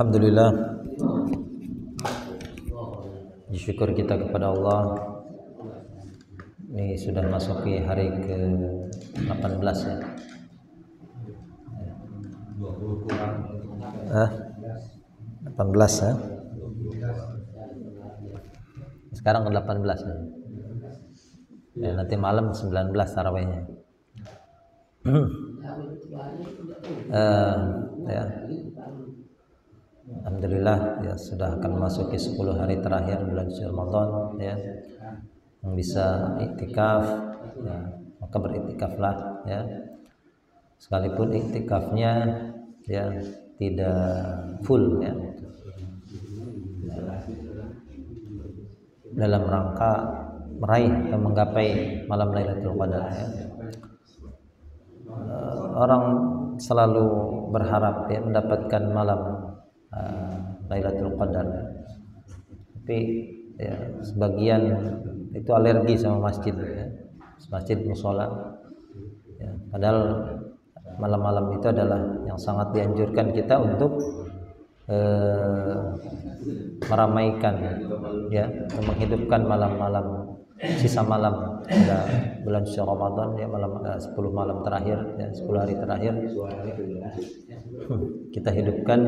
Alhamdulillah, syukur kita kepada Allah. Ini sudah masuki hari ke-18 ya. 18 ya. Sekarang ke-18 ya. Ya, nanti malam 19 tarawihnya. Ya. Alhamdulillah ya, sudah akan masuki 10 hari terakhir bulan suci Ramadan ya. Yang bisa iktikaf ya, maka beriktikaflah ya. Sekalipun iktikafnya ya tidak full ya. Dalam rangka meraih atau menggapai malam Lailatul Qadar ya. Orang selalu berharap ya mendapatkan malam Lailatul Qadar. Tapi ya, sebagian itu alergi sama masjid ya. Masjid musola ya. Padahal malam-malam itu adalah yang sangat dianjurkan kita untuk meramaikan ya, menghidupkan malam-malam, sisa malam pada bulan suci Ramadan ya, malam 10 malam terakhir ya, 10 hari terakhir kita hidupkan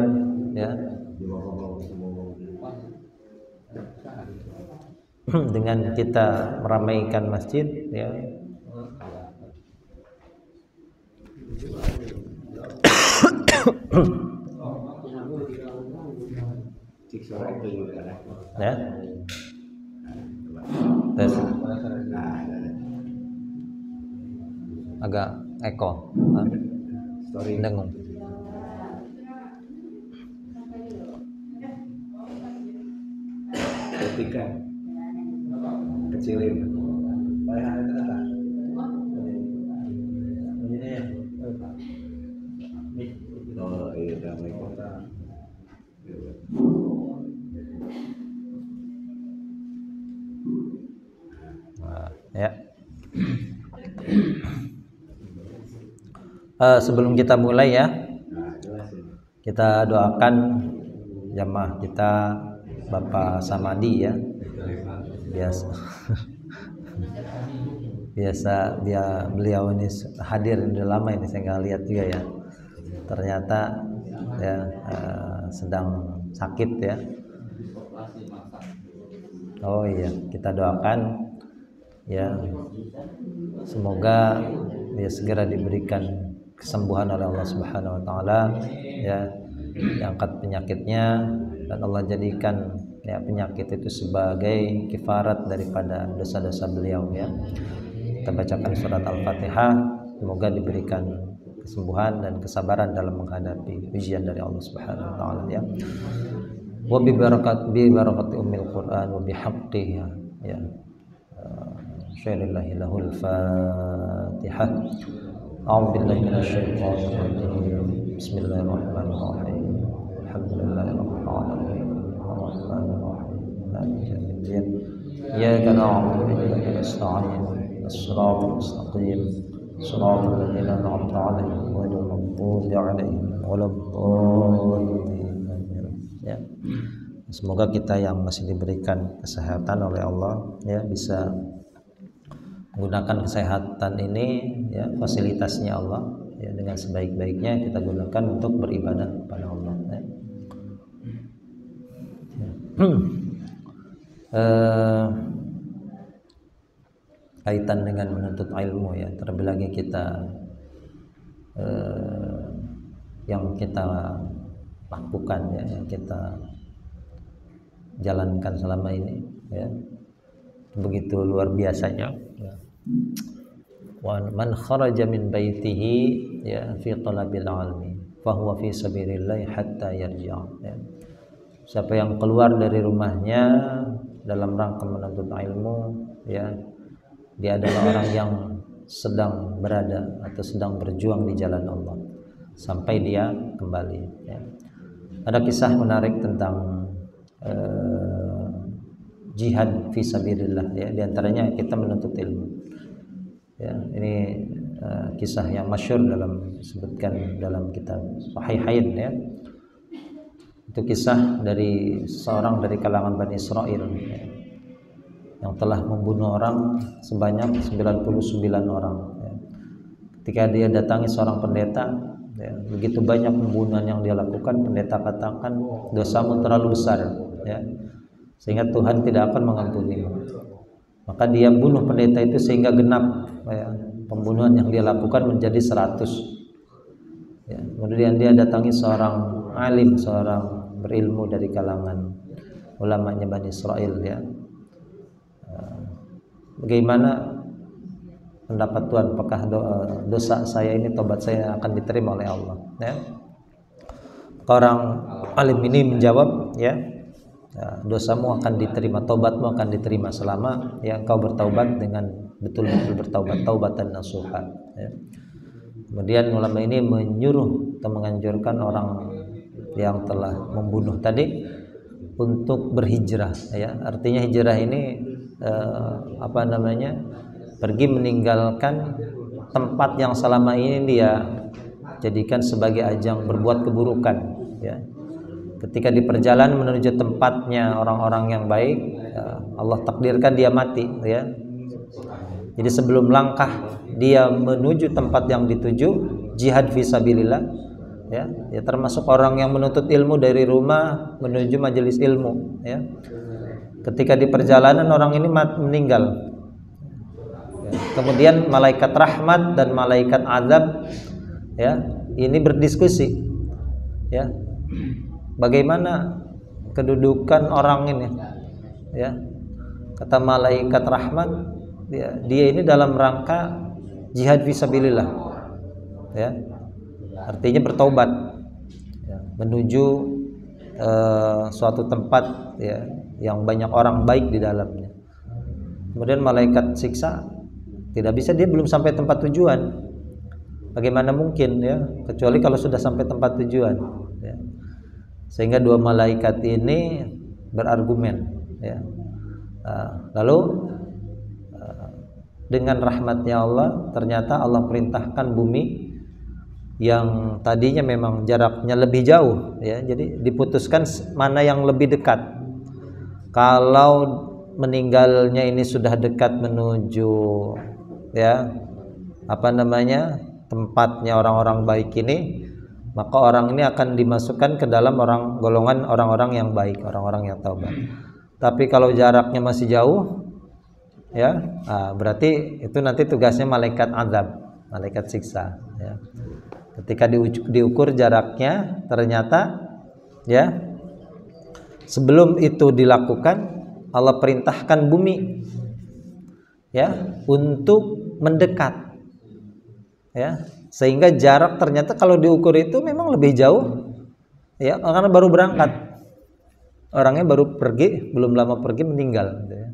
ya dengan kita meramaikan masjid ya. Ya. Tes. Agak eko. Dengung. Ketika kecilin. Oh iya, damai kota. Ya. Sebelum kita mulai ya, kita doakan jamaah kita Bapak Samadi ya. Biasa beliau ini hadir, udah lama ini saya nggak lihat juga ya. Ternyata ya sedang sakit ya. Oh iya, kita doakan ya, semoga dia segera diberikan kesembuhan oleh Allah Subhanahu wa taala ya, diangkat penyakitnya dan Allah jadikan ya penyakit itu sebagai kifarat daripada dosa-dosa beliau ya. Kita bacakan surat Al-Fatihah, semoga diberikan kesembuhan dan kesabaran dalam menghadapi ujian dari Allah Subhanahu wa taala ya. Wa bi barakati ummil Quran wa bihaqqiha ya. Syai'lillahi lahul Fatihah. A'udzu billahi minasyaitonir rajim. Bismillahirrahmanirrahim. Alhamdulillahirabbil alamin. Arrahmanir rahim. Maliki yaumiddin. Iyyaka na'budu wa iyyaka nasta'in. Shiratal mustaqim. Shiratal ladzina an'amta 'alaihim ghairil maghdubi 'alaihim waladdallin. Ya. Semoga kita yang masih diberikan kesehatan oleh Allah ya bisa menggunakan kesehatan ini ya, fasilitasnya Allah ya, dengan sebaik-baiknya kita gunakan untuk beribadah kepada Allah ya. Kaitan dengan menuntut ilmu ya, terlebih lagi kita yang kita lakukan ya, yang kita jalankan selama ini ya, begitu luar biasanya ya. Wa man kharaja min baitihi ya fi talabil ilmi fa huwa fi sabilillah hatta yarji'a ya. Siapa yang keluar dari rumahnya dalam rangka menuntut ilmu ya, dia adalah orang yang sedang berada atau sedang berjuang di jalan Allah sampai dia kembali, ya. Ada kisah menarik tentang jihad fi sabilillah, ya. Di antaranya kita menuntut ilmu, ya. Ini kisah yang masyhur dalam disebutkan dalam kitab Sahihain, ya. Itu kisah dari seorang dari kalangan Bani Israel, ya, yang telah membunuh orang sebanyak 99 orang, ya. Ketika dia datangi seorang pendeta, ya, begitu banyak pembunuhan yang dia lakukan, pendeta katakan dosamu terlalu besar, ya, sehingga Tuhan tidak akan mengampuni. Maka dia bunuh pendeta itu sehingga genap, ya, pembunuhan yang dia lakukan menjadi 100, ya. Kemudian dia datangi seorang alim, seorang berilmu dari kalangan ulamanya Bani Israel, ya. Bagaimana pendapat Tuhan, apakah dosa saya ini, tobat saya akan diterima oleh Allah, ya? Orang alim ini menjawab, ya, dosamu akan diterima, tobatmu akan diterima selama, ya, engkau bertaubat dengan betul-betul bertaubat, taubatan nasuha, ya. Kemudian ulama ini menyuruh atau menganjurkan orang yang telah membunuh tadi untuk berhijrah, ya. Artinya hijrah ini pergi meninggalkan tempat yang selama ini dia jadikan sebagai ajang berbuat keburukan, ya. Ketika di perjalanan menuju tempatnya orang-orang yang baik, ya, Allah takdirkan dia mati, ya. Jadi sebelum langkah dia menuju tempat yang dituju, jihad fisabilillah, ya, ya, termasuk orang yang menuntut ilmu dari rumah menuju majelis ilmu, ya. Ketika di perjalanan orang ini meninggal, ya. Kemudian malaikat rahmat dan malaikat azab, ya, ini berdiskusi, ya, bagaimana kedudukan orang ini, ya. Kata malaikat rahmat, ya, dia ini dalam rangka jihad fisabilillah, ya, artinya bertobat, ya, menuju suatu tempat, ya, yang banyak orang baik di dalamnya. Kemudian malaikat siksa, tidak bisa, dia belum sampai tempat tujuan. Bagaimana mungkin, ya, kecuali kalau sudah sampai tempat tujuan, ya. Sehingga dua malaikat ini berargumen, ya. Lalu dengan rahmatnya Allah, ternyata Allah perintahkan bumi yang tadinya memang jaraknya lebih jauh, ya, jadi diputuskan mana yang lebih dekat. Kalau meninggalnya ini sudah dekat menuju, ya, tempatnya orang-orang baik ini, maka orang ini akan dimasukkan ke dalam golongan orang-orang yang baik, orang-orang yang taubat. Tapi kalau jaraknya masih jauh, ya, berarti itu nanti tugasnya malaikat azab, malaikat siksa, ya. Ketika diukur jaraknya, ternyata, ya, sebelum itu dilakukan Allah perintahkan bumi, ya, untuk mendekat, ya, sehingga jarak ternyata kalau diukur itu memang lebih jauh, ya, karena baru berangkat, orangnya baru pergi, belum lama pergi meninggal, gitu, ya.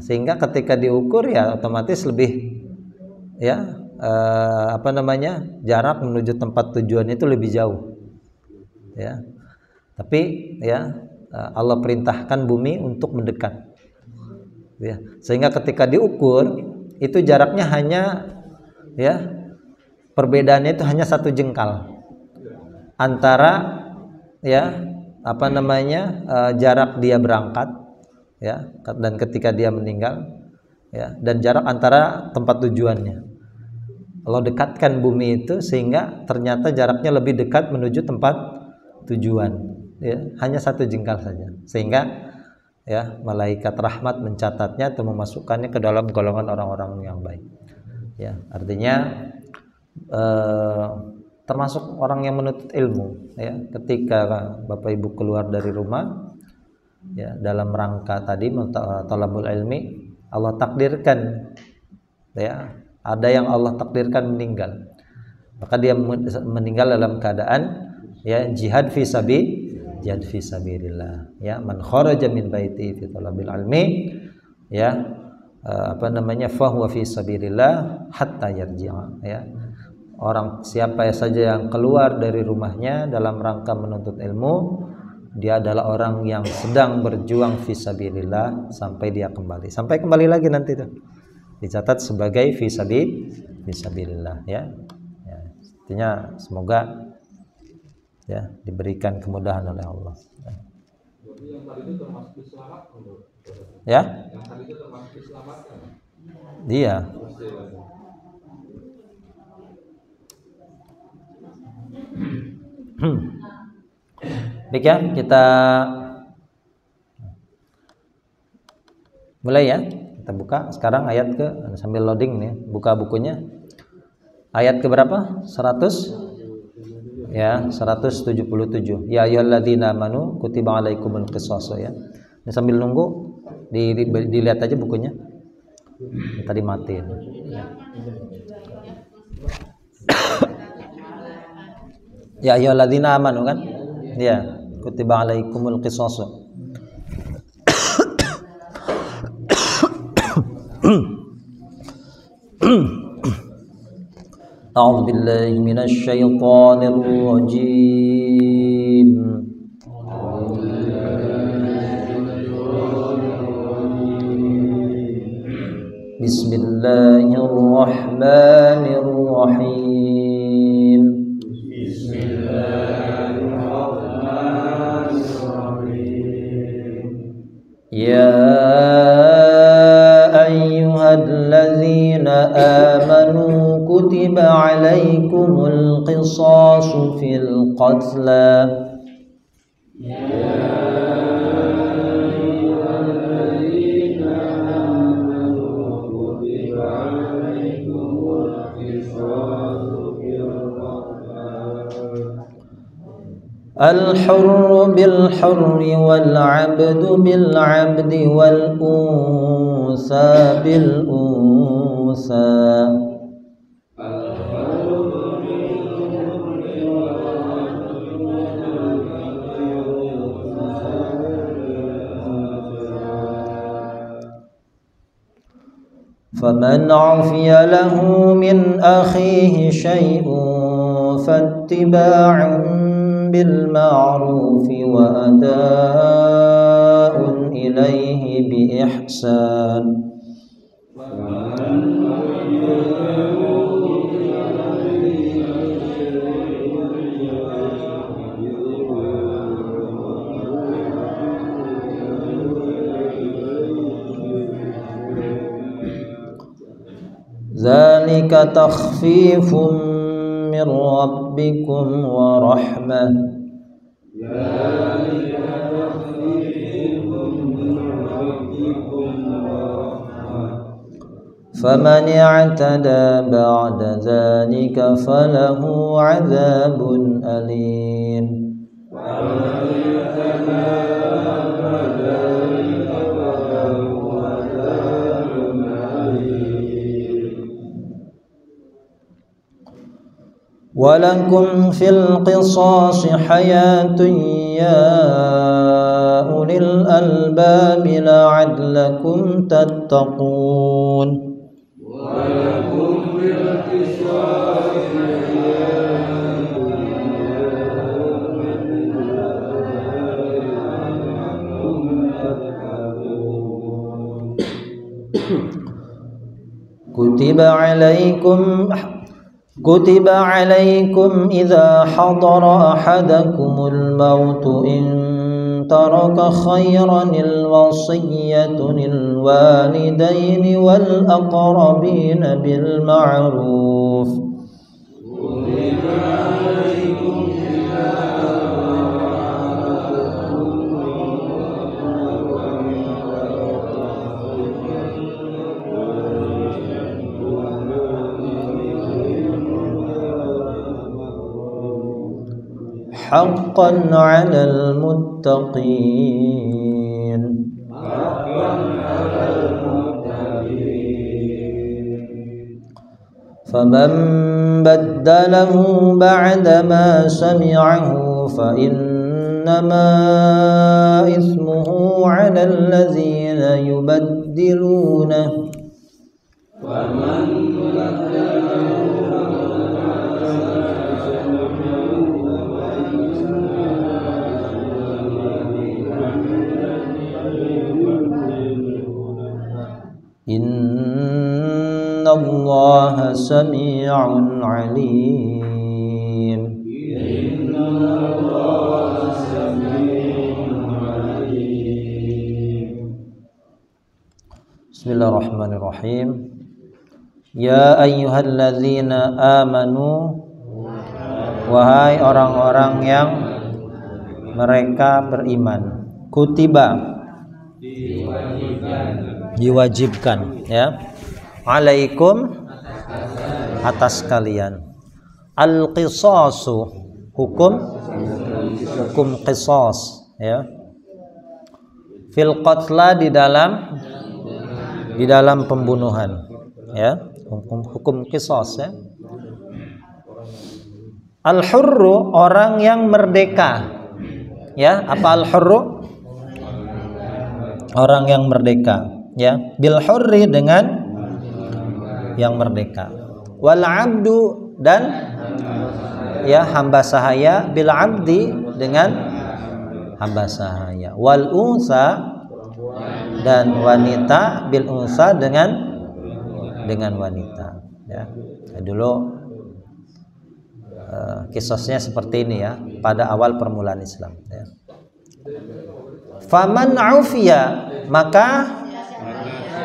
Sehingga ketika diukur, ya, otomatis lebih, ya, jarak menuju tempat tujuan itu lebih jauh, ya. Tapi, ya, Allah perintahkan bumi untuk mendekat, ya, sehingga ketika diukur itu jaraknya hanya, ya, perbedaannya itu hanya 1 jengkal antara, ya, jarak dia berangkat, ya, dan ketika dia meninggal, ya, dan jarak antara tempat tujuannya. Allah dekatkan bumi itu sehingga ternyata jaraknya lebih dekat menuju tempat tujuan, ya, hanya 1 jengkal saja, sehingga, ya, malaikat rahmat mencatatnya atau memasukkannya ke dalam golongan orang-orang yang baik, ya. Artinya termasuk orang yang menuntut ilmu, ya, ketika Bapak Ibu keluar dari rumah, ya, dalam rangka tadi talabul ilmi, Allah takdirkan, ya, ada yang Allah takdirkan meninggal, maka dia meninggal dalam keadaan, ya, jihad fi sabilillah, ya, man kharaja min baiti fi talabil ilmi, ya, fahuwa fi sabilillah hatta yarji'a, ya. Orang siapa saja yang keluar dari rumahnya dalam rangka menuntut ilmu, dia adalah orang yang sedang berjuang fi sabilillah sampai dia kembali. Sampai kembali lagi nanti tuh dicatat sebagai fi sabilillah, ya. Ya, artinya semoga ya diberikan kemudahan oleh Allah. Yang tadi itu termasuk diselamatkan, Ya? Yang tadi itu termasuk diselamatkan. Iya. Baik ya, kita mulai ya. Kita buka sekarang ayat ke, sambil loading nih, buka bukunya. Ayat ke berapa? 100? Ya, 177. Ya ayyuhalladzina amanu kutiba alaikumul qisas, ya. Ini sambil nunggu dilihat aja bukunya. Tadi matiin. Ya ayyuhalladzina amanu kan? Ya, kutiba alaikumul qisas. A'udzu billahi minasy syaithanir rajim. Bismillahirrahmanirrahim. Ya ayyuhalladzina amanu kutiba alaikumul qisasu fil qatla. الحر بالحر والعبد بالعبد والأنثى بالأنثى. فمن عفي له من أخيه شيء فاتباع بالمعروف وأداء إليه بإحسان. ذلك تخفيف من ربكم ورحمة. فمن اعتدى بعد ذلك فله عذاب أليم. ولكم في القصاص حياة يا أولي الألباب لعلكم تتقون. ولكم في القصاص كتب عليكم إذا حضر أحدكم الموت إن ترك خيرا الوصية للوالدين والأقربين بالمعروف. حقا على المتقين. فمن بدله بعدما سمعه فإنما إثمه على الذين يبدلونه Innallaha sami'un alim. Bismillahirrahmanirrahim. Ya ayyuhalladzina amanu, wahai orang-orang yang mereka beriman, kutiba, diwajibkan, ya, alaikum, atas kalian, al-qisasu, hukum qisas, ya, fil qatla, di dalam pembunuhan, ya, hukum qisas, ya. Al-hurru, orang yang merdeka, ya, apa al-hurru? Orang yang merdeka, ya, bil hurri, dengan yang merdeka, wal abdu, dan ya hamba sahaya, bil abdi, dengan hamba sahaya, wal unsa, dan wanita, bil unsa, dengan wanita, ya. Dulu kisosnya seperti ini, ya, pada awal permulaan Islam, ya. Faman aufiya, maka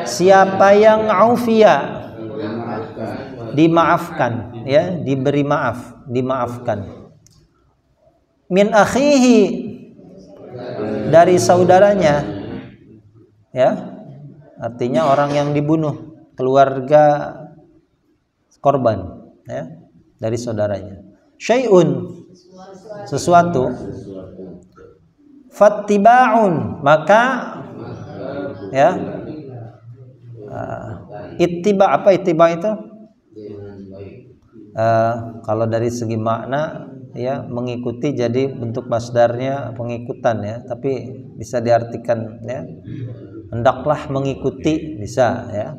siapa yang aufiya, dimaafkan, ya, diberi maaf, dimaafkan, min akhihi, dari saudaranya, ya, artinya orang yang dibunuh, keluarga korban, ya, dari saudaranya, syai'un, sesuatu, fattiba'un, maka, ya, ittiba, apa ittiba itu? Kalau dari segi makna, ya, mengikuti, jadi bentuk masdarnya pengikutan, ya, tapi bisa diartikan, ya, hendaklah mengikuti, bisa, ya,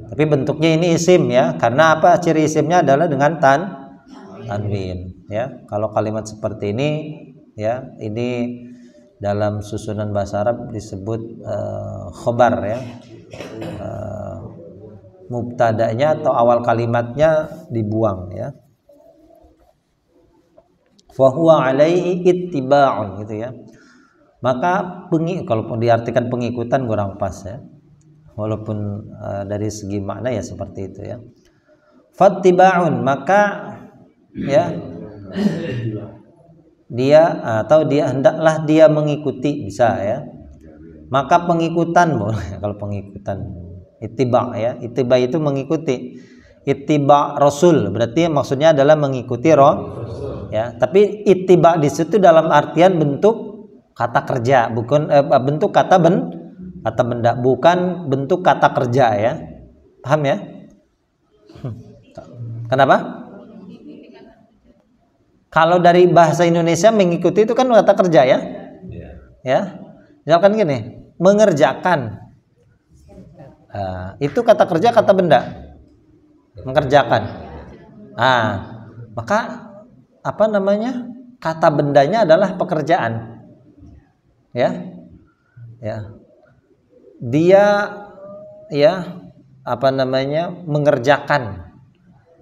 tapi bentuknya ini isim, ya, karena apa? Ciri isimnya adalah dengan tanwin, ya. Kalau kalimat seperti ini, ya, ini dalam susunan bahasa Arab disebut khobar, ya, mubtada'nya atau awal kalimatnya dibuang, ya. Fahuwa alaihi ittiba'un, gitu, ya. Maka kalau diartikan pengikutan kurang pas, ya, walaupun dari segi makna ya seperti itu, ya. Fattiba'un, maka, ya, dia atau dia hendaklah dia mengikuti, bisa, ya. Maka pengikutan boleh kalau pengikutan. Ittiba, ya, ittiba itu mengikuti. Ittiba Rasul berarti maksudnya adalah mengikuti ya. Tapi ittiba di situ dalam artian bentuk kata kerja, bukan bentuk kata benda, bukan bentuk kata kerja, ya. Paham, ya? Kenapa? Kalau dari bahasa Indonesia mengikuti itu kan kata kerja, ya. Ya. Misalkan gini, mengerjakan. Itu kata kerja, kata benda. Mengerjakan. Maka apa namanya? Kata bendanya adalah pekerjaan. Ya. Ya. Dia, ya, apa namanya? Mengerjakan.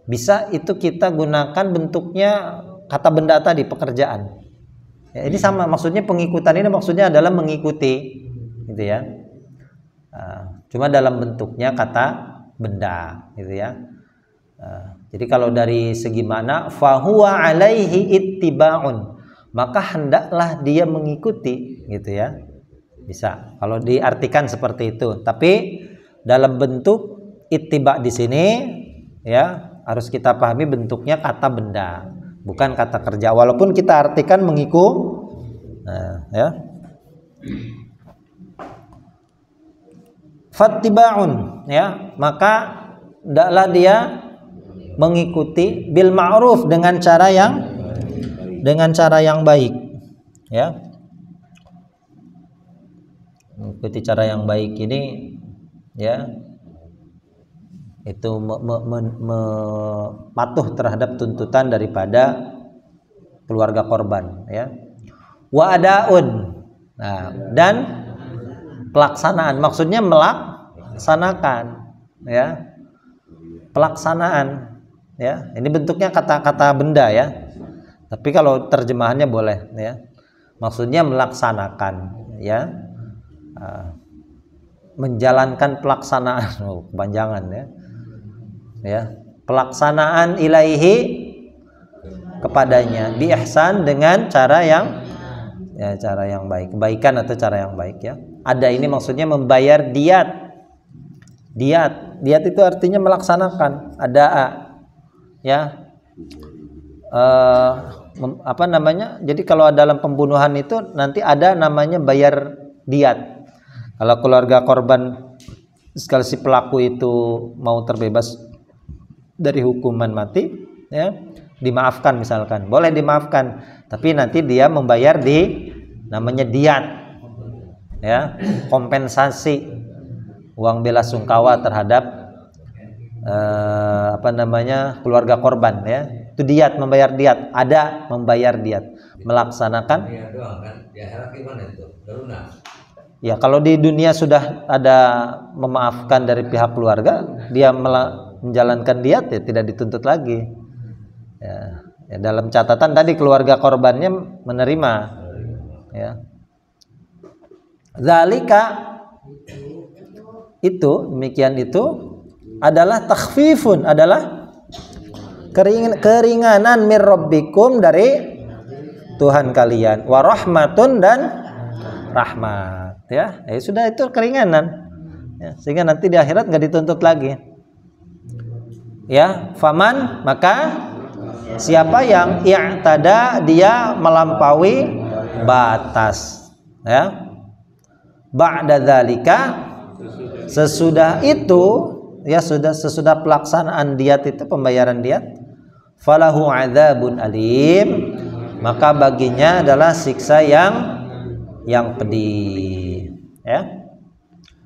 Bisa itu kita gunakan bentuknya kata benda tadi, pekerjaan. Ya, ini sama maksudnya, pengikutan ini maksudnya adalah mengikuti, gitu, ya. Cuma dalam bentuknya kata benda, gitu, ya. Jadi kalau dari segi mana, fahuwa alaihi ittiba'un, maka hendaklah dia mengikuti, gitu, ya. Bisa kalau diartikan seperti itu. Tapi dalam bentuk ittiba di sini, ya, harus kita pahami bentuknya kata benda, bukan kata kerja, walaupun kita artikan mengikuti, ya. Fattiba'un, ya, maka hendaklah dia mengikuti bil ma'ruf, dengan cara yang baik, ya. Mengikuti cara yang baik ini, ya, itu patuh terhadap tuntutan daripada keluarga korban, ya. Wa adaun, nah, dan pelaksanaan, maksudnya melaksanakan, ya, pelaksanaan, ya. Ini bentuknya kata-kata benda, ya. Tapi kalau terjemahannya boleh, ya. Maksudnya melaksanakan, ya. Menjalankan pelaksanaan, kepanjangan, ya. Ya, pelaksanaan ilaihi kepadanya, bi ihsan, dengan cara yang, ya, cara yang baik, kebaikan atau cara yang baik, ya. Ada ini maksudnya membayar diat. Diat itu artinya melaksanakan, ada, ya. Apa namanya? Jadi kalau dalam pembunuhan itu nanti ada namanya bayar diat. Kalau keluarga korban sekali si pelaku itu mau terbebas dari hukuman mati, ya, dimaafkan misalkan, boleh dimaafkan, tapi nanti dia membayar namanya diat, ya, kompensasi, uang bela sungkawa terhadap apa namanya, keluarga korban, ya. Itu diat, membayar diat, ada membayar diat, melaksanakan. Ya, kalau di dunia sudah ada memaafkan dari pihak keluarga, dia menjalankan diat, ya tidak dituntut lagi. Ya, dalam catatan tadi keluarga korbannya menerima, ya. Zalika, itu demikian, itu adalah takhfifun, adalah keringanan mir rabbikum, dari Tuhan kalian, wa rahmatun, dan rahmat, ya. Sudah, itu keringanan, ya, sehingga nanti di akhirat nggak dituntut lagi, ya. Faman, maka siapa yang i'tada, dia melampaui batas, ya, ba'da dzalika, sesudah itu, ya, sesudah pelaksanaan diat itu, pembayaran diat, falahu adzabun alim, maka baginya adalah siksa yang pedih, ya.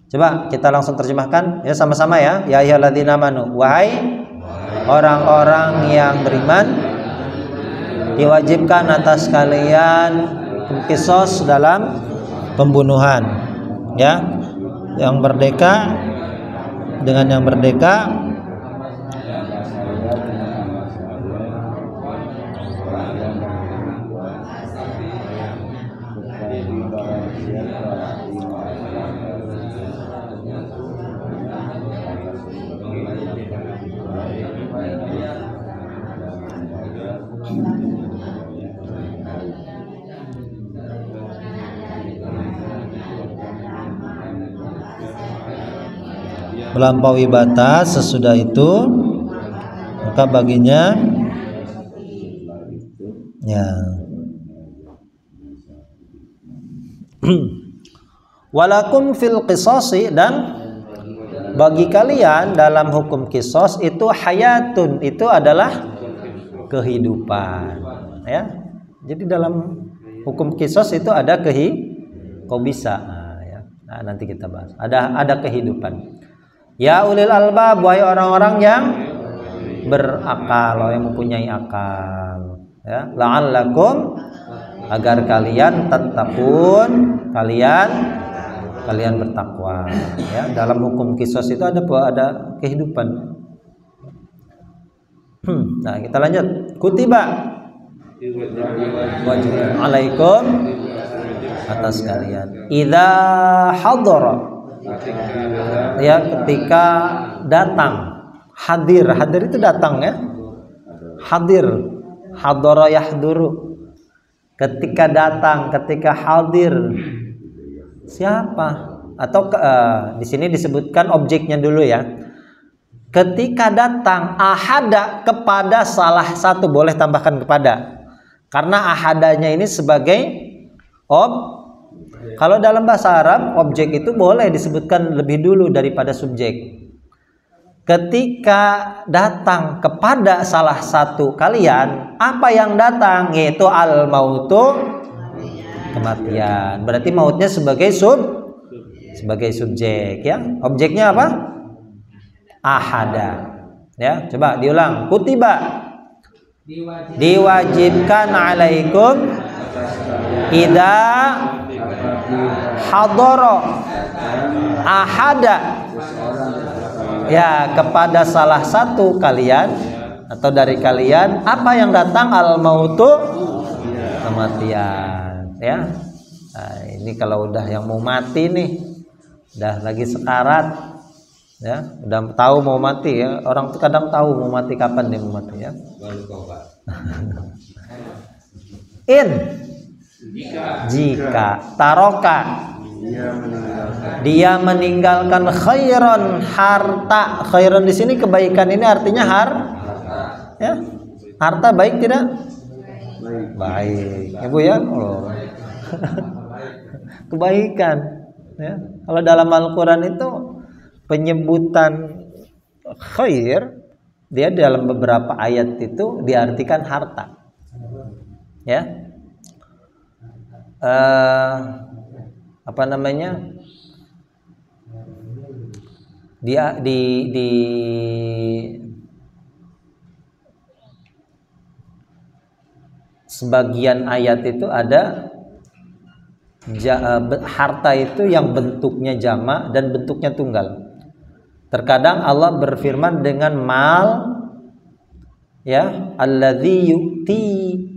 Coba kita langsung terjemahkan, ya, sama-sama, ya. Ya ayyuhalladzina amanu, wahai orang-orang yang beriman, diwajibkan atas kalian qisas dalam pembunuhan, ya. Yang merdeka dengan yang merdeka, melampaui batas, sesudah itu maka baginya, ya. Walakum fil qisasi, dan bagi kalian dalam hukum qisas itu hayatun, itu adalah kehidupan, ya. Jadi dalam hukum qisas itu ada kok bisa, ya. Nah, nanti kita bahas. Ada kehidupan. Ya ulil albab, wahai orang-orang yang berakal, yang mempunyai akal, ya. La'allakum, agar kalian tattaqun, kalian bertakwa, ya. Dalam hukum qisas itu ada kehidupan. Nah, kita lanjut. Kutiba, wajib alaikum, atas kalian, idza hadara, ya, ketika datang, hadir itu datang, ya. Hadara yahduru, ketika datang, ketika hadir, siapa? Atau di sini disebutkan objeknya dulu, ya. Ketika datang ahada, kepada salah satu, boleh tambahkan kepada, karena ahadanya ini sebagai kalau dalam bahasa Arab, objek itu boleh disebutkan lebih dulu daripada subjek. Ketika datang kepada salah satu kalian, apa yang datang? Yaitu al-mautu, kematian. Berarti mautnya sebagai subjek, ya. Objeknya apa? ahada. Ya, coba diulang. Kutiba diwajibkan alaikum idza hadara ahada, ya, kepada salah satu kalian atau dari kalian apa yang datang, al mautu, kematian, ya. Nah, ini kalau udah yang mau mati nih, udah lagi sekarat, ya, udah tahu mau mati, ya. Orang tuh kadang tahu mau mati kapan dia mau mati, ya. In jika taroka dia meninggalkan khairon, harta. Khairon di sini kebaikan, ini artinya ya, harta baik tidak? Baik, ibu ya. Oh. Kebaikan, ya. Kalau dalam Al-Quran itu penyebutan khair, dia dalam beberapa ayat itu diartikan harta, ya. Apa namanya? Dia di sebagian ayat itu ada harta itu yang bentuknya jamak dan bentuknya tunggal. Terkadang Allah berfirman dengan mal, ya, alladzi yu'ti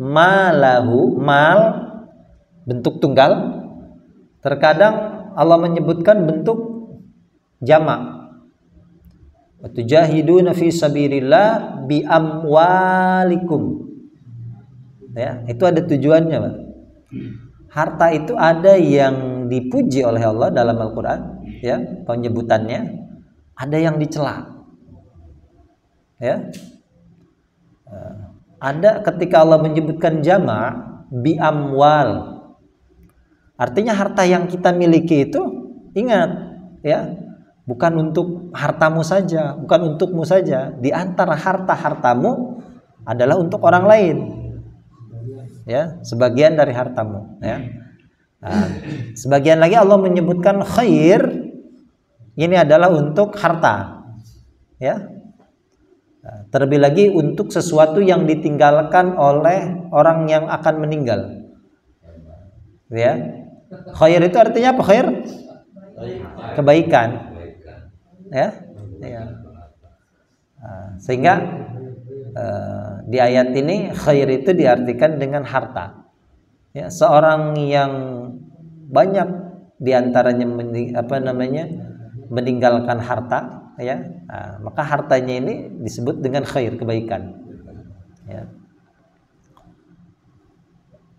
malahu, mal bentuk tunggal. Terkadang Allah menyebutkan bentuk jamak. Watujahiduna fi sabilillah bi amwalikum. Ya, itu ada tujuannya, Pak. Harta itu ada yang dipuji oleh Allah dalam Al-Qur'an, ya, penyebutannya, ada yang dicela. Ya. Ada ketika Allah menyebutkan jamak bi amwal. Artinya harta yang kita miliki itu, ingat, ya, bukan untuk hartamu saja, bukan untukmu saja. Di antara harta-hartamu adalah untuk orang lain, ya, sebagian dari hartamu, ya. Nah, sebagian lagi Allah menyebutkan khair, ini adalah untuk harta, ya. Nah, terlebih lagi untuk sesuatu yang ditinggalkan oleh orang yang akan meninggal, ya. Khair itu artinya apa? Khair kebaikan, ya, ya. Nah, sehingga di ayat ini khair itu diartikan dengan harta, ya. Seorang yang banyak diantaranya meninggalkan harta, ya, nah, maka hartanya ini disebut dengan khair, kebaikan, ya.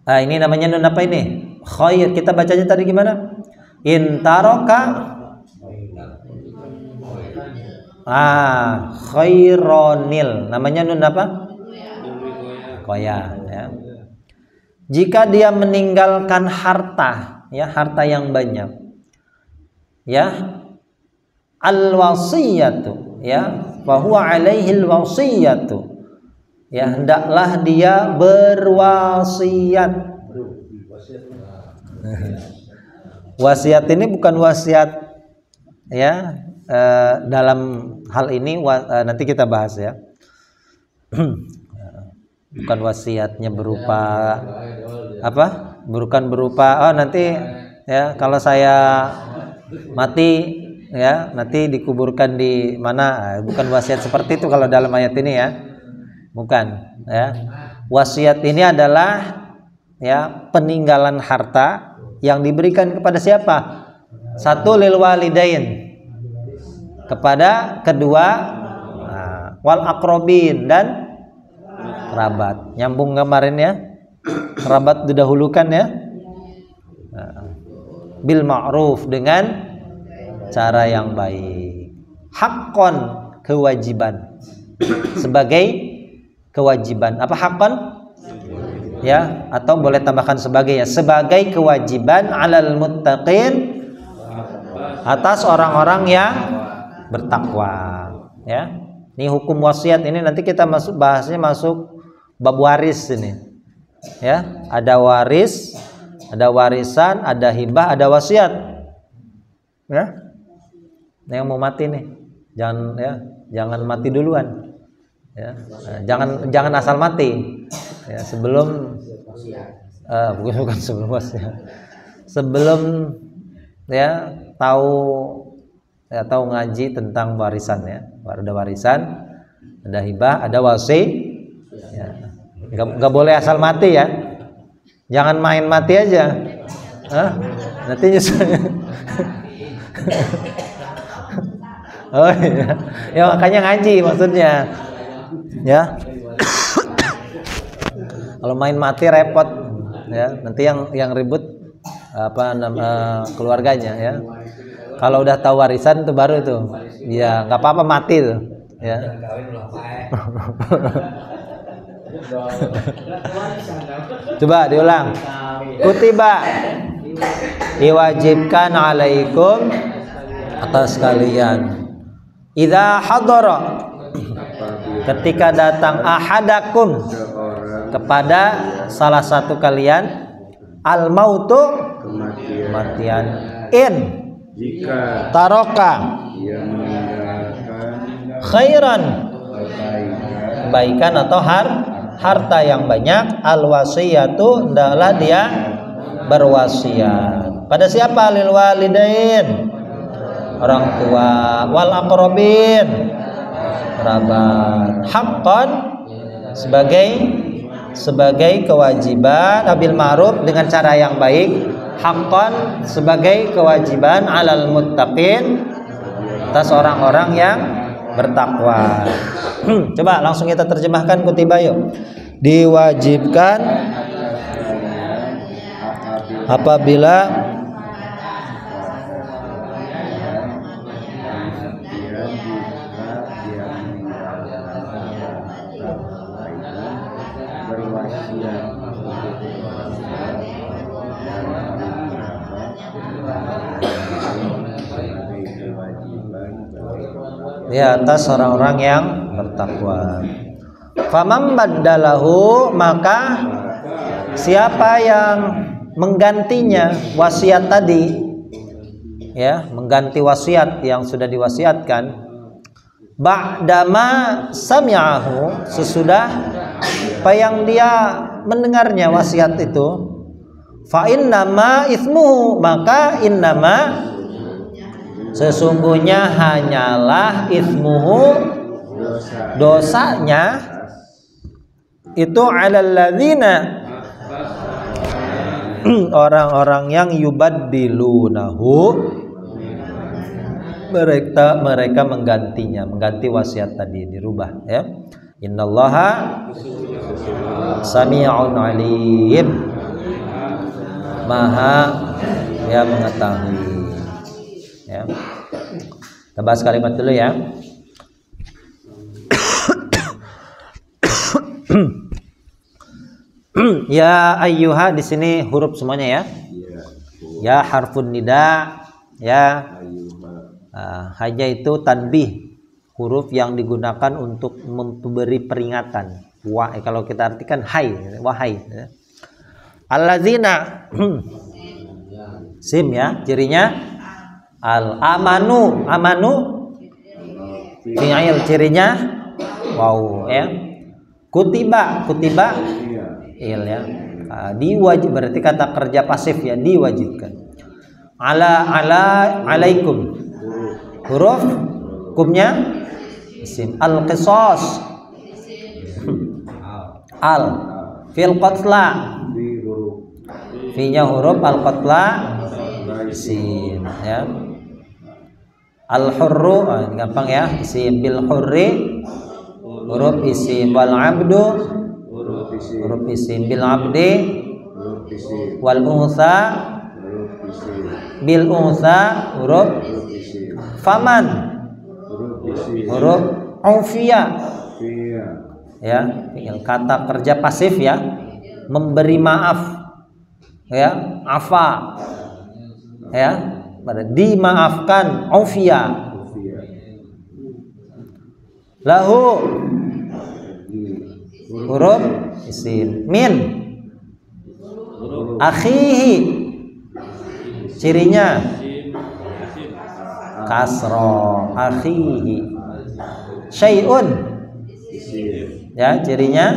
Nah, ini namanya nun apa ini? Khair. Kita bacanya tadi gimana? Intaroka khaironil. Namanya nun apa? Koya, ya. Jika dia meninggalkan harta, ya, harta yang banyak, ya, al-wasiyatu, ya, fa huwa alaihi al-wasiyatu, ya, hendaklah dia berwasiat. Wasiat ini bukan wasiat, ya, dalam hal ini nanti kita bahas, ya. Bukan wasiatnya berupa apa? Bukan berupa nanti, ya, kalau saya mati, ya, nanti dikuburkan di mana? Bukan wasiat seperti itu kalau dalam ayat ini, ya. Bukan, ya. Wasiat ini adalah, ya, peninggalan harta yang diberikan kepada siapa? Satu, lil walidain, kepada kedua, wal aqrabin, dan kerabat. Nyambung kemarin, ya, kerabat didahulukan, ya. Bil ma'ruf, dengan cara yang baik. Haqqan, kewajiban, sebagai kewajiban. Apa haqqan? Ya, atau boleh tambahkan sebagai, ya, sebagai kewajiban alal muttaqin, atas orang-orang yang bertakwa, ya. Ini hukum wasiat ini nanti kita bahasnya masuk bab waris ini, ya. Ada waris, ada warisan, ada hibah, ada wasiat, ya. Yang mau mati nih, jangan, ya, jangan mati duluan. Ya. Jangan asal mati. Ya, sebelum bukan sebelum wasiat. Sebelum ya tahu ngaji tentang warisan ya. Ada warisan, ada hibah, ada wasi. Ya. Nggak boleh asal mati ya. Jangan main mati aja. Nanti nyusul. Oh iya. Ya makanya ngaji maksudnya. Ya. Kalau main mati repot ya. Nanti yang ribut keluarganya ya. Kalau udah tahu warisan itu baru itu. Ya, nggak apa-apa mati tuh ya. Coba diulang. Kutiba diwajibkan alaikum atas kalian. Idza hadara ketika datang ahadakum kepada salah satu kalian al mautu kematian in jika taroka yang meninggalkan khairan kebaikan atau harta yang banyak al wasiyatu adalah dia berwasiat pada siapa? Lil walidain orang tua wal aqrabin kerabat haqqan sebagai kewajiban bil ma'ruf dengan cara yang baik haqqan sebagai kewajiban alal muttaqin atas orang-orang yang bertakwa. Coba langsung kita terjemahkan kutiba yuk. Diwajibkan apabila di atas orang-orang yang bertakwa. Faman baddalahu maka siapa yang menggantinya wasiat tadi ya, mengganti wasiat yang sudah diwasiatkan ba'dama sami'ahu sesudah apa yang dia mendengarnya wasiat itu fa innama itsmuhu maka innama sesungguhnya hanyalah ismuhu dosanya itu alal ladzina orang-orang yang yubaddilunahu mereka mengganti wasiat tadi dirubah ya. Innallaha sami'un alim maha ya mengetahui. Ya. Kita bahas kalimat dulu ya. Ya ayyuha di sini huruf semuanya ya. Ya harfun nida ya. Haja itu tanbih, huruf yang digunakan untuk memberi peringatan. Kalau kita artikan hai, wahai. Ya. Allazina sim ya, cirinya al amanu fi'il cirinya wow ya. Kutiba il ya. Diwajib berarti kata kerja pasif ya, diwajibkan. Alaikum huruf hukumnya isim al qisas al fil qatla fi-nya huruf al qatla isim ya. Al-hurru gampang ya, isim bil hurri huruf isim wal abdu huruf isim bil abdi wal unsa bil unsa huruf faman huruf ufiya ya, kata kerja pasif ya, memberi maaf ya, afa ya, dimaafkan ufiya lahu huruf isim min akhihi cirinya kasro akhihi syai'un. isim, Ya, cirinya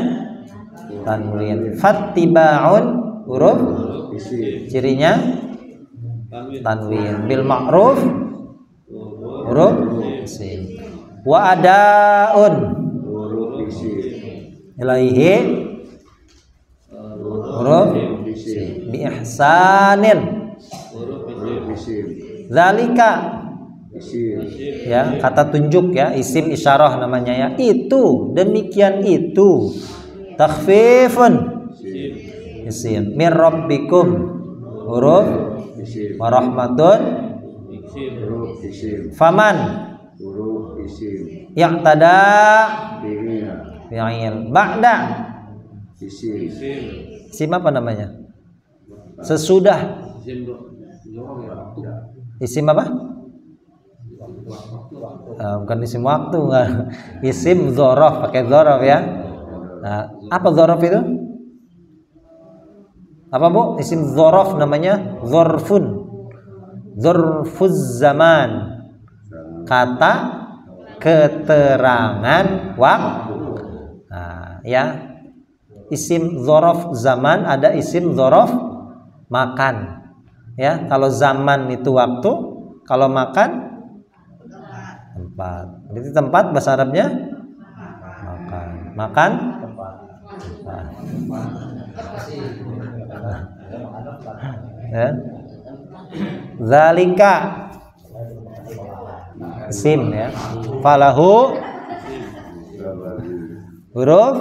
tanwin. Fattiba'un huruf isim, cirinya tanwin. Bil ma'ruf huruf isim. Wa ada'un huruf isim, ilaihi huruf isim. Bi ihsanin huruf isim, zalika. isim, Ya, kata tunjuk ya, isim isyarah namanya ya. Itu, demikian itu. Takhfifun isim. Mir rabbikum huruf isim, warahmatun. huruf isim, Faman huruf isim, yang tada fi'il, fi'il. Ba'da isim, isim apa namanya? Sesudah. Isim apa? Bukan isim waktu, enggak. Isim dzaraf, pakai dzaraf ya. Nah, apa dzaraf itu? Apa Bu? Isim dzaraf namanya dzarfun. Dzarfuz zaman. Kata keterangan waktu. Nah, ya. Isim dzaraf zaman, ada isim dzaraf makan. Ya, kalau zaman itu waktu, kalau makan tempat. Jadi tempat bahasa Arabnya makan. Makan tempat. Ya. Zalika isim ya. Falahu huruf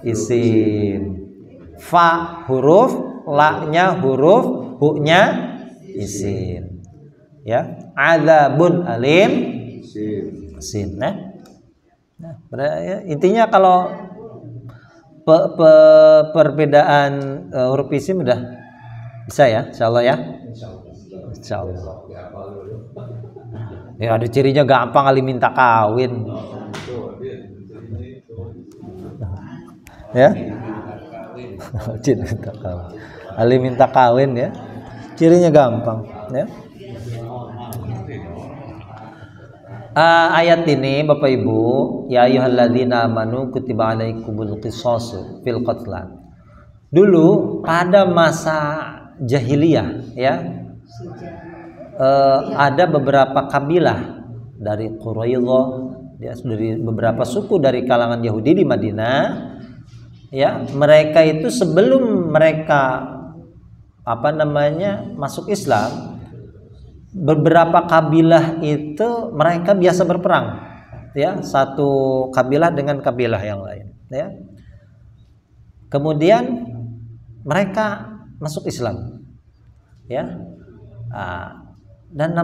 isim. Fa huruf, la-nya huruf, hu-nya isim. Ya. Adzabun alim isim, sin. Nah, intinya kalau perbedaan huruf isim udah bisa ya, insyaallah ya. Insyaallah. Ya ada cirinya gampang, kali minta kawin. Ya. Minta kawin. Ali minta kawin ya. Cirinya gampang ya. Ayat ini Bapak Ibu, ya ayyuhalladzina amanu kutiba alaikumul qisasu fil qatla. Dulu pada masa jahiliyah ya, ada beberapa kabilah dari Quraidah, ya, dari beberapa suku dari kalangan Yahudi di Madinah. Ya, mereka itu sebelum mereka masuk Islam, beberapa kabilah itu mereka biasa berperang, ya, satu kabilah dengan kabilah yang lain, ya. Kemudian mereka masuk Islam, ya, dan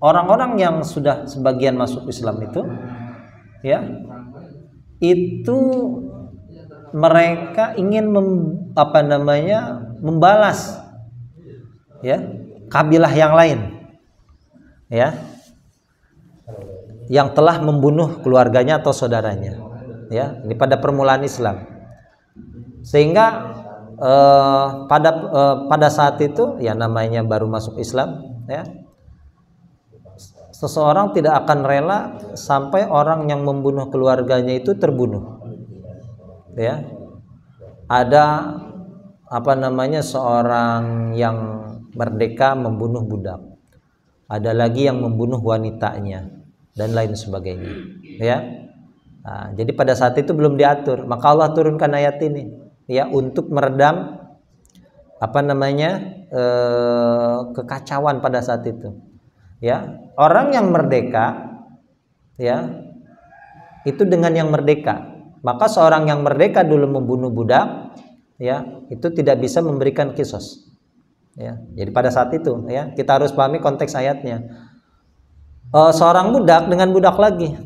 orang-orang yang sudah sebagian masuk Islam itu, ya, itu mereka ingin membalas, ya, kabilah yang lain, ya, yang telah membunuh keluarganya atau saudaranya, ya, ini pada permulaan Islam. Sehingga pada saat itu, ya, namanya baru masuk Islam, ya, seseorang tidak akan rela sampai orang yang membunuh keluarganya itu terbunuh, ya. Ada seorang yang merdeka membunuh budak, ada lagi yang membunuh wanitanya dan lain sebagainya, ya. Nah, jadi pada saat itu belum diatur, maka Allah turunkan ayat ini, ya, untuk meredam kekacauan pada saat itu, ya. Orang yang merdeka, ya, itu dengan yang merdeka. Maka seorang yang merdeka dulu membunuh budak, ya, itu tidak bisa memberikan kisos, ya. Jadi pada saat itu, ya, kita harus pahami konteks ayatnya. Seorang budak dengan budak lagi,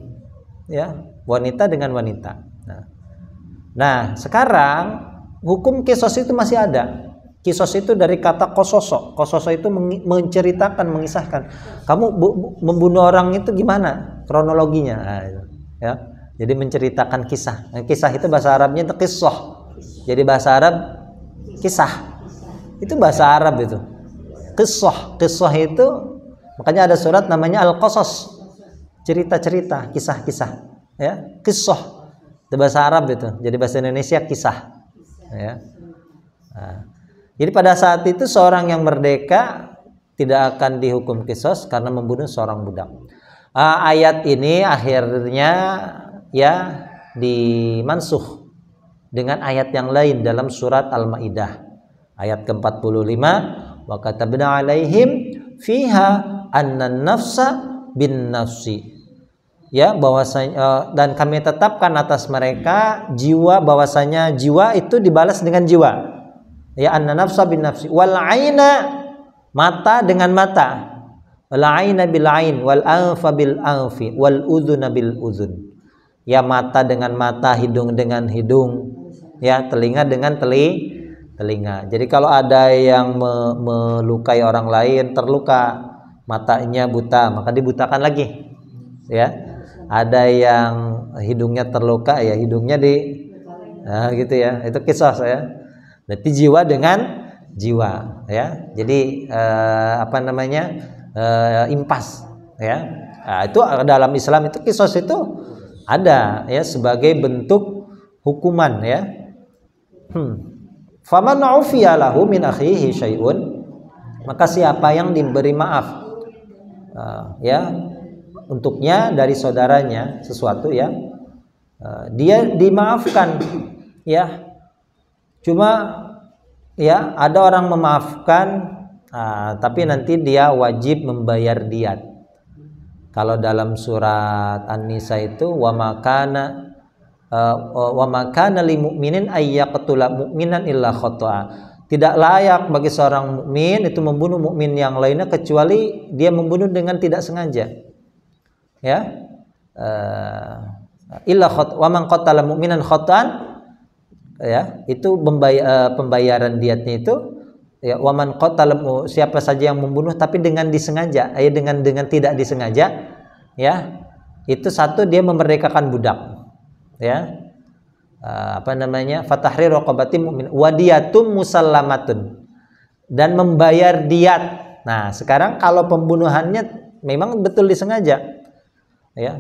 ya, wanita dengan wanita. Nah, sekarang hukum kisos itu masih ada. Kisos itu dari kata kososo. Kososo itu menceritakan, mengisahkan. Kamu membunuh orang itu gimana kronologinya, ya. Jadi menceritakan kisah. Nah, kisah itu bahasa Arabnya itu qissah. Jadi bahasa Arab kisah. Itu bahasa Arab itu. Qissah. Qissah itu Makanya ada surat namanya Al-Qasas, cerita-cerita, kisah-kisah, ya, kisah. Itu bahasa Arab itu, jadi bahasa Indonesia kisah, ya. Nah, jadi pada saat itu seorang yang merdeka tidak akan dihukum qisas karena membunuh seorang budak. Ayat ini akhirnya ya dimansuh dengan ayat yang lain dalam surat Al-Maidah ayat ke-45, wa katabna alaihim fiha annan nafsa bin nafsi, ya, bahwasanya dan kami tetapkan atas mereka jiwa, bahwasanya jiwa itu dibalas dengan jiwa, ya, annan nafsa bin nafsi, wal aina, mata dengan mata, wal aina bil ain, wal anfa bil anfi, wal udhuna bil udhun, ya, mata dengan mata, hidung dengan hidung, ya, telinga dengan telinga. Jadi kalau ada yang melukai orang lain, terluka, matanya buta, maka dibutakan lagi, ya. Ada yang hidungnya terluka, ya, hidungnya gitu, ya, itu qisas, ya. Berarti jiwa dengan jiwa, ya. Jadi impas, ya. Nah, itu dalam Islam itu qisas itu ada, ya, sebagai bentuk hukuman, ya. Faman ufiya lahu min akhihi syai'un, maka siapa yang diberi maaf, ya, untuknya dari saudaranya sesuatu, ya, dia dimaafkan, ya. Cuma, ya, ada orang memaafkan, tapi nanti dia wajib membayar diat. Kalau dalam surat An-Nisa itu wa makana lil mu'minin ay yaqtula mu'minan illa khata'a. Tidak layak bagi seorang mukmin itu membunuh mukmin yang lainnya kecuali dia membunuh dengan tidak sengaja. Ya. Illa khata' wa man qatala mu'minan khata'an, ya, itu pembayaran diatnya itu, ya, wa man qatala, siapa saja yang membunuh tapi dengan disengaja, ya, dengan tidak disengaja, ya, itu satu dia memerdekakan budak, ya, fatahrir raqabatin mu'min wadiyatum musallamatun, dan membayar diat. Nah, sekarang kalau pembunuhannya memang betul disengaja, ya,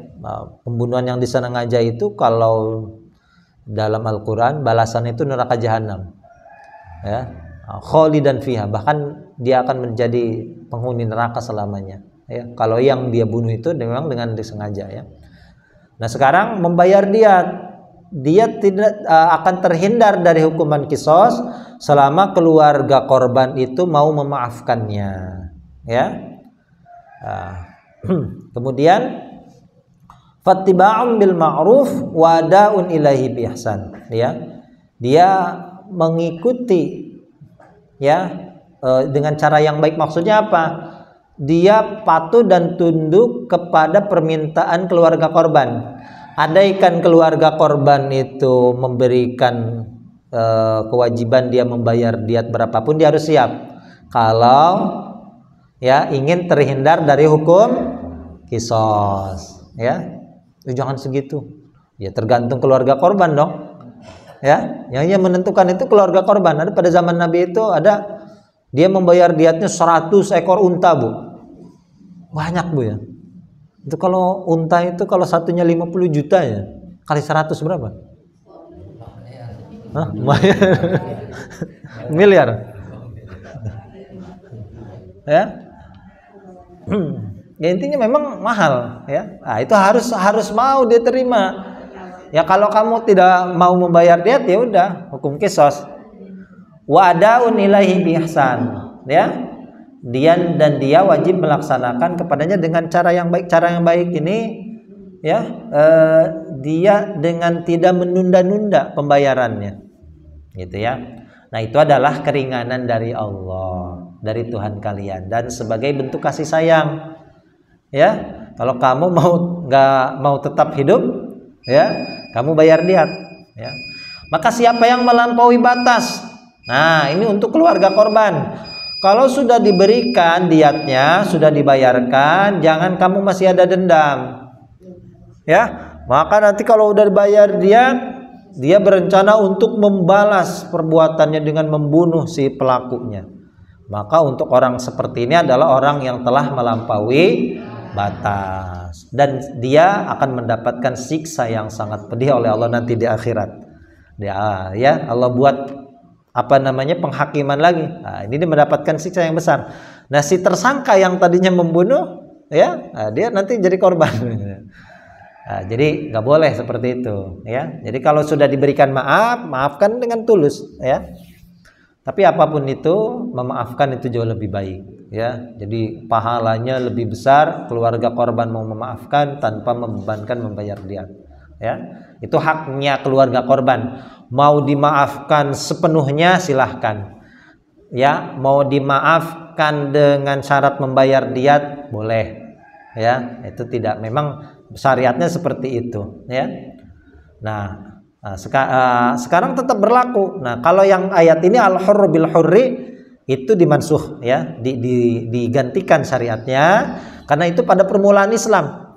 pembunuhan yang disengaja itu kalau dalam Al-Quran balasan itu neraka jahanam, ya, khalidan fiha, bahkan dia akan menjadi penghuni neraka selamanya, ya, kalau yang dia bunuh itu memang dengan disengaja, ya. Nah, sekarang membayar dia tidak akan terhindar dari hukuman qisas selama keluarga korban itu mau memaafkannya, ya. Kemudian fattiba'un bil ma'ruf wa da'un ilaihi bi ihsan, ya. Dia mengikuti, ya, dengan cara yang baik. Maksudnya apa? Dia patuh dan tunduk kepada permintaan keluarga korban. Andaikan keluarga korban itu memberikan kewajiban dia membayar diat berapapun, dia harus siap. Kalau, ya, ingin terhindar dari hukum qisas, ya. Jangan segitu. Ya, tergantung keluarga korban dong. Ya, yang menentukan itu keluarga korban. Ada pada zaman Nabi itu ada dia membayar diatnya 100 ekor unta, Bu. Banyak, Bu, ya. Itu kalau unta itu kalau satunya 50 juta, ya. Kali 100 berapa? Hah? Miliar. Ya. Ya, intinya memang mahal, ya. Nah, itu harus mau dia terima. Ya, kalau kamu tidak mau membayar diat, ya udah, hukum qisas. Wa adaun ilaihi bi ihsan, ya. Dia wajib melaksanakan kepadanya dengan cara yang baik. Cara yang baik ini, ya, dia dengan tidak menunda-nunda pembayarannya, gitu, ya. Nah, itu adalah keringanan dari Allah, dari Tuhan kalian, dan sebagai bentuk kasih sayang, ya. Kalau kamu nggak mau tetap hidup, ya, kamu bayar diat, ya. Maka siapa yang melampaui batas, nah, ini untuk keluarga korban. Kalau sudah diberikan diatnya, sudah dibayarkan, jangan kamu masih ada dendam, ya. Maka nanti kalau udah dibayar diat, dia berencana untuk membalas perbuatannya dengan membunuh si pelakunya. Maka untuk orang seperti ini adalah orang yang telah melampaui batas dan dia akan mendapatkan siksa yang sangat pedih oleh Allah nanti di akhirat. Ya, Allah buat penghakiman lagi. Nah, ini dia mendapatkan siksa yang besar. Nah, si tersangka yang tadinya membunuh, ya, dia nanti jadi korban. Nah, jadi nggak boleh seperti itu, ya. Jadi kalau sudah diberikan maaf, maafkan dengan tulus, ya. Tapi apapun itu, memaafkan itu jauh lebih baik, ya. Jadi pahalanya lebih besar keluarga korban mau memaafkan tanpa membebankan membayar diat, ya. Itu haknya keluarga korban. Mau dimaafkan sepenuhnya silahkan, ya. Mau dimaafkan dengan syarat membayar diat boleh, ya. Itu tidak, memang syariatnya seperti itu, ya. Nah, sekarang tetap berlaku. Nah, kalau yang ayat ini al-hurru bil hurri itu dimansuh, ya, digantikan syariatnya karena itu pada permulaan Islam,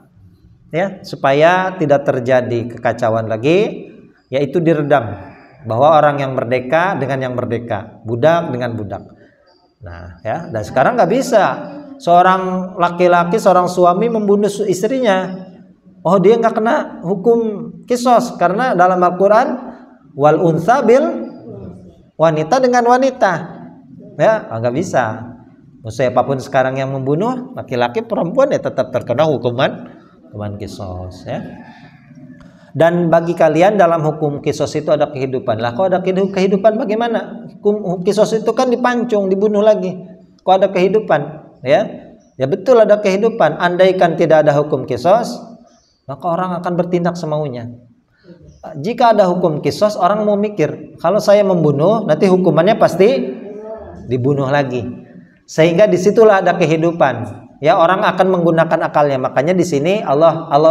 ya, supaya tidak terjadi kekacauan lagi, yaitu diredam bahwa orang yang merdeka dengan yang merdeka, budak dengan budak. Nah, ya, dan sekarang nggak bisa seorang laki-laki, seorang suami membunuh istrinya. Oh, dia nggak kena hukum kisos karena dalam Al-Quran wal unsa bil wanita dengan wanita, ya, nggak bisa. Siapapun sekarang yang membunuh laki-laki perempuan ya tetap terkena hukuman kisos, ya. Dan bagi kalian dalam hukum kisos itu ada kehidupan. Lah, kok ada kehidupan bagaimana? Hukum kisos itu kan dipancung, dibunuh lagi. Kok ada kehidupan, ya? Ya betul ada kehidupan. Andaikan tidak ada hukum kisos, maka orang akan bertindak semaunya. Jika ada hukum kisos, orang mau mikir, kalau saya membunuh, nanti hukumannya pasti dibunuh lagi. Sehingga disitulah ada kehidupan. Ya, orang akan menggunakan akalnya. Makanya di sini Allah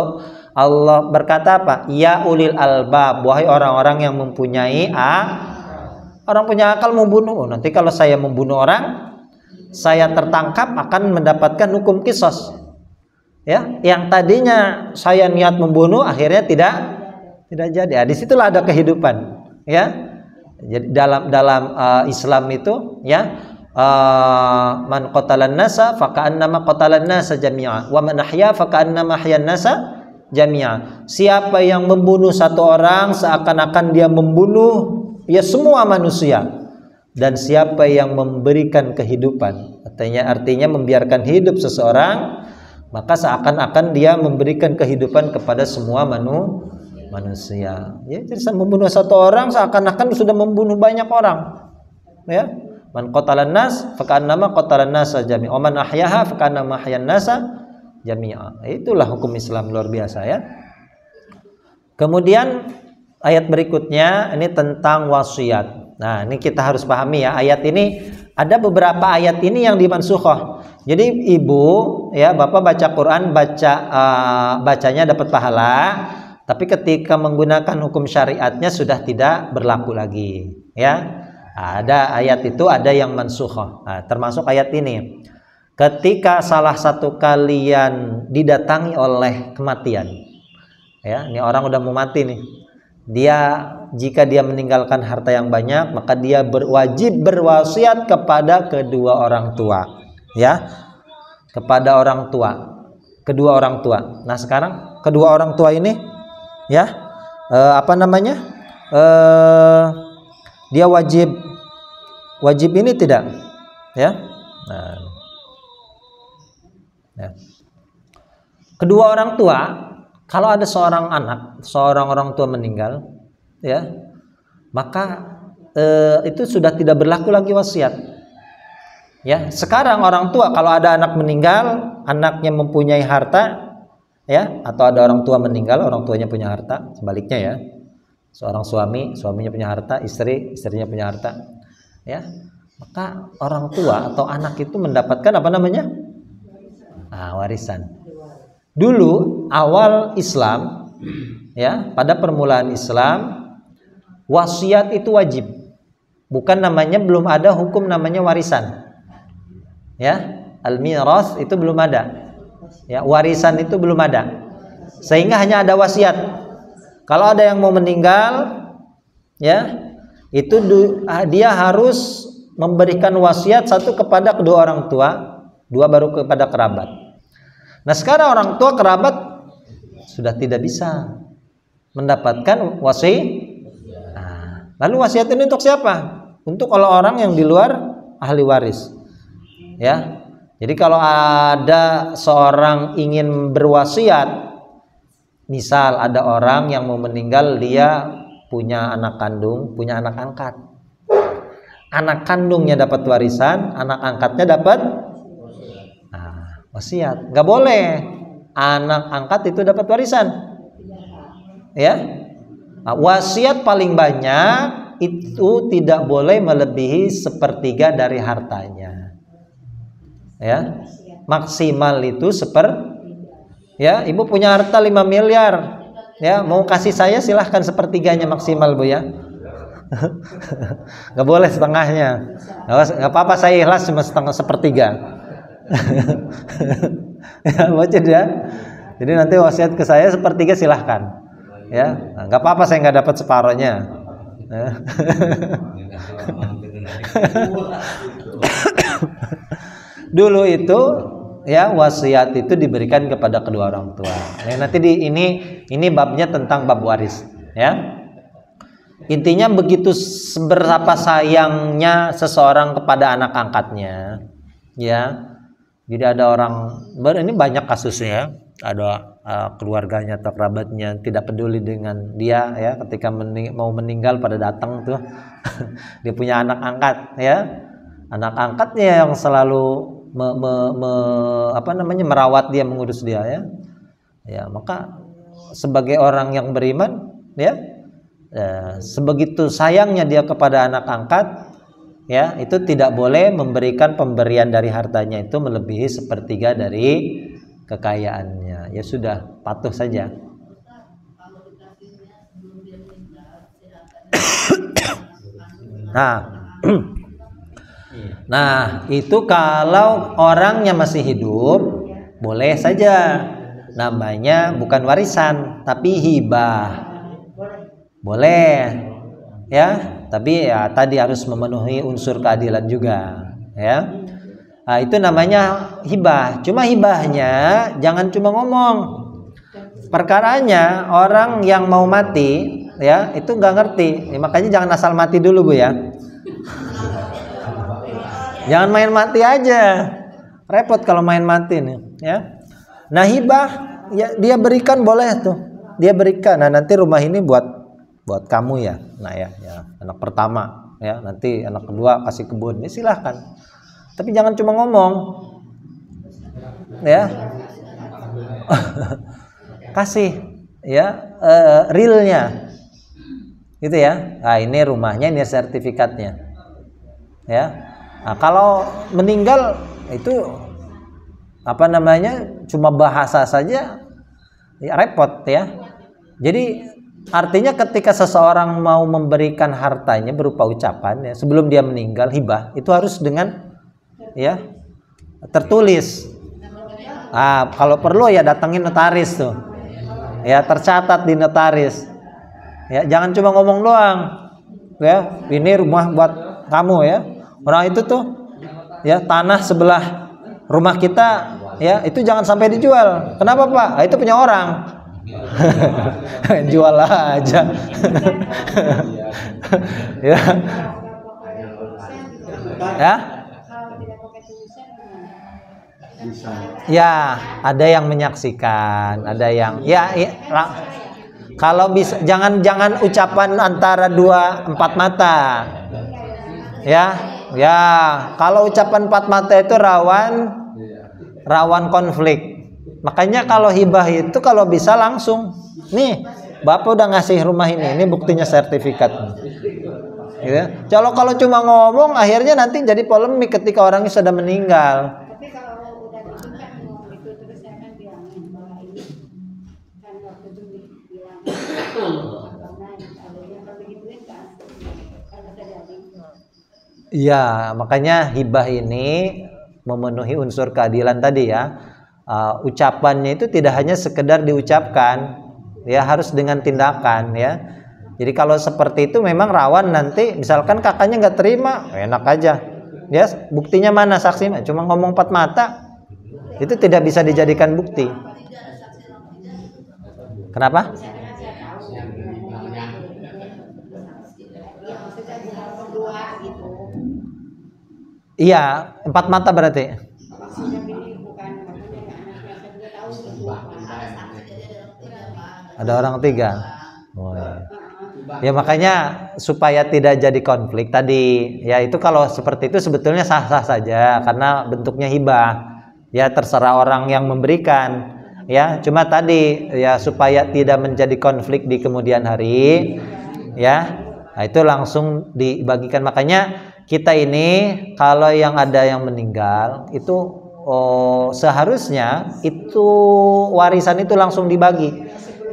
berkata apa? Ya ulil albab, wahai orang-orang yang mempunyai orang punya akal membunuh. Nanti kalau saya membunuh orang, saya tertangkap akan mendapatkan hukum kisos. Ya, yang tadinya saya niat membunuh akhirnya tidak jadi. Disitulah ada kehidupan, ya. Jadi dalam Islam itu, ya, man qatalan nasa faka'annama qatalan nasa jami'a wa man ahya faka'annama ahyan nasa jami'a. Siapa yang membunuh satu orang seakan-akan dia membunuh ya semua manusia, dan siapa yang memberikan kehidupan, artinya membiarkan hidup seseorang, maka seakan-akan dia memberikan kehidupan kepada semua manusia. Ya, jadi membunuh satu orang seakan-akan sudah membunuh banyak orang. Ya, man qatalan nas faka'annama qatalan nasa jami'a, wa man ahyaha faka'annama ahyan nasa jami'a. Itulah hukum Islam luar biasa, ya. Kemudian ayat berikutnya ini tentang wasiat. Nah, ini kita harus pahami, ya, ayat ini ada beberapa ayat ini yang dimansukhah. Jadi ibu, ya, bapak baca Quran, bacanya dapat pahala, tapi ketika menggunakan hukum syariatnya sudah tidak berlaku lagi, ya. Ada ayat itu ada yang mansukhah. Nah, termasuk ayat ini. Ketika salah satu kalian didatangi oleh kematian, ya, ini orang udah mau mati nih. Jika dia meninggalkan harta yang banyak, maka dia wajib berwasiat kepada kedua orang tua, ya, kepada kedua orang tua. Nah, sekarang kedua orang tua ini, ya, dia wajib ini tidak, ya. Nah, ya. Kedua orang tua, kalau ada seorang orang tua meninggal, ya, maka itu sudah tidak berlaku lagi wasiat. Ya, sekarang orang tua kalau ada anak meninggal, anaknya mempunyai harta, ya, atau ada orang tua meninggal, orang tuanya punya harta, sebaliknya, ya. Seorang suaminya punya harta, istrinya punya harta, ya. Maka orang tua atau anak itu mendapatkan warisan. Dulu awal Islam, ya, pada permulaan Islam, wasiat itu wajib. Belum ada hukum namanya warisan. Ya, al-miras itu belum ada. Ya, warisan itu belum ada. Sehingga hanya ada wasiat. Kalau ada yang mau meninggal, ya, itu dia harus memberikan wasiat, satu kepada kedua orang tua, dua baru kepada kerabat. Nah sekarang orang tua kerabat sudah tidak bisa mendapatkan wasiat. Nah, lalu wasiat ini untuk siapa? Untuk kalau orang yang di luar ahli waris, ya. Jadi kalau ada seorang ingin berwasiat, misal ada orang yang mau meninggal, dia punya anak kandung, punya anak angkat. Anak kandungnya dapat warisan, anak angkatnya dapat wasiat. Nggak boleh anak angkat itu dapat warisan, ya. Wasiat paling banyak itu tidak boleh melebihi sepertiga dari hartanya, ya. Maksimal itu ya. Ibu punya harta 5 miliar, ya, mau kasih saya silahkan sepertiganya maksimal, Bu, ya. Nggak boleh setengahnya. Nggak apa-apa, saya ikhlas cuma sepertiga. Ya, baca ya. Jadi nanti wasiat ke saya sepertiga silahkan, ya. Nggak apa-apa, saya nggak dapat separohnya. Dulu itu, ya, wasiat itu diberikan kepada kedua orang tua. Nanti ini babnya tentang bab waris, ya. Intinya begitu seberapa sayangnya seseorang kepada anak angkatnya, ya. Jadi ada orang, ini banyak kasusnya, ada keluarganya atau kerabatnya tidak peduli dengan dia, ya, ketika mau meninggal pada datang tuh dia punya anak angkat, ya. Anak angkatnya yang selalu merawat dia, mengurus dia, ya. Ya, maka sebagai orang yang beriman, ya, sebegitu sayangnya dia kepada anak angkat, ya, itu tidak boleh memberikan pemberian dari hartanya itu melebihi sepertiga dari kekayaannya. Ya sudah, patuh saja. Nah, itu kalau orangnya masih hidup, boleh saja. Namanya bukan warisan, tapi hibah. Boleh, ya, tapi ya tadi harus memenuhi unsur keadilan juga, ya. Nah, itu namanya hibah. Cuma hibahnya jangan cuma ngomong. Perkaranya orang yang mau mati, ya, itu nggak ngerti. Makanya jangan asal mati dulu, Bu, ya. Jangan main mati aja. Repot kalau main mati nih, ya. Nah, hibah, ya, dia berikan boleh tuh. Dia berikan. Nah, nanti rumah ini buat kamu, ya. Nah, ya, anak pertama, ya, nanti anak kedua kasih kebun, ini silahkan. Tapi jangan cuma ngomong, ya. Kasih, ya, realnya, gitu, ya. Nah, ini rumahnya, ini sertifikatnya, ya. Nah, kalau meninggal itu cuma bahasa saja, ya, repot, ya. Jadi artinya ketika seseorang mau memberikan hartanya berupa ucapan, ya, sebelum dia meninggal, hibah itu harus dengan, ya, tertulis. Kalau perlu ya datangin notaris tuh, ya, tercatat di notaris, ya. Jangan cuma ngomong doang, ya, ini rumah buat kamu, ya. Orang itu tuh, ya, tanah sebelah rumah kita, ya, itu jangan sampai dijual. Kenapa, Pak? Itu punya orang. Jual aja. Ya. Ya. Ya, ada yang menyaksikan, ada yang, ya, kalau bisa jangan ucapan antara 2-4 mata. Ya. Ya, kalau ucapan 4 mata itu rawan konflik. Makanya kalau hibah itu kalau bisa langsung, nih, Bapak udah ngasih rumah ini buktinya sertifikat. Gitu. Kalau cuma ngomong, akhirnya nanti jadi polemik ketika orangnya sudah meninggal. Tapi kalau udah ditingkat ngomong itu terus saya kan bilangin bahwa ini kan waktu itu bilang karena adanya kalau begituin kan terjadi. Iya, makanya hibah ini memenuhi unsur keadilan tadi, ya. Ucapannya itu tidak hanya sekedar diucapkan, ya, harus dengan tindakan, ya. Jadi kalau seperti itu memang rawan nanti misalkan kakaknya nggak terima, enak aja. Dia buktinya mana saksi? Cuma ngomong empat mata, itu tidak bisa dijadikan bukti. Kenapa? Iya, empat mata berarti. Ada orang tiga. Oh, iya. Ya makanya supaya tidak jadi konflik tadi, ya itu kalau seperti itu sebetulnya sah-sah saja karena bentuknya hibah. Ya terserah orang yang memberikan. Ya, cuma tadi ya supaya tidak menjadi konflik di kemudian hari, ya. Nah, itu langsung dibagikan. Makanya kita ini kalau yang ada yang meninggal itu seharusnya itu warisan itu langsung dibagi.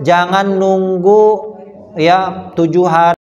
Jangan nunggu ya 7 hari